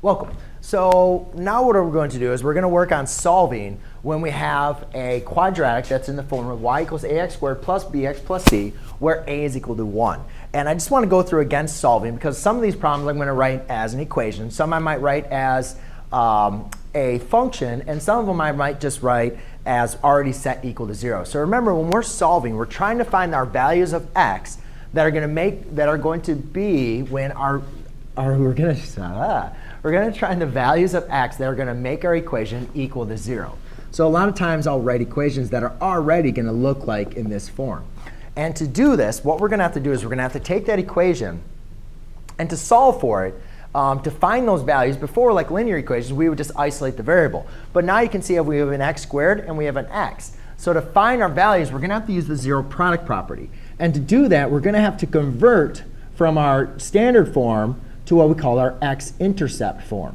Welcome. So now what we're going to do is we're going to work on solving when we have a quadratic that's in the form of y equals ax squared plus bx plus c, where a is equal to 1. And I just want to go through again solving, because some of these problems I'm going to write as an equation. Some I might write as a function, and some of them I might just write as already set equal to 0. So remember, when we're solving, we're trying to find our values of x that are going to be when we're going to find the values of x that are going to make our equation equal to 0. So a lot of times I'll write equations that are already going to look like in this form. And to do this, what we're going to have to do is we're going to have to take that equation, and to solve for it, to find those values, before, like linear equations, we would just isolate the variable. But now you can see we have an x squared and we have an x. So to find our values, we're going to have to use the zero product property. And to do that, we're going to have to convert from our standard form to what we call our x-intercept form.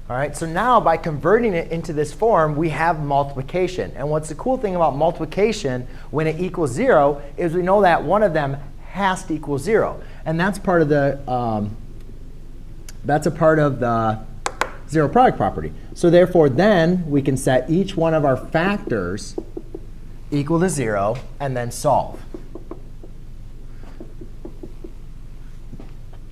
All right, so now by converting it into this form, we have multiplication. And what's the cool thing about multiplication when it equals 0 is we know that one of them has to equal 0. And that's part of the zero product property. So therefore, then we can set each one of our factors equal to 0 and then solve.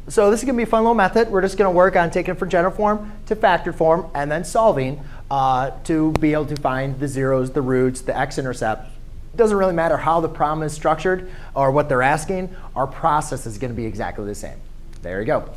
So this is going to be a fun little method. We're just going to work on taking it from general form to factored form and then solving to be able to find the zeros, the roots, the x-intercept. It doesn't really matter how the problem is structured or what they're asking. Our process is going to be exactly the same. There you go.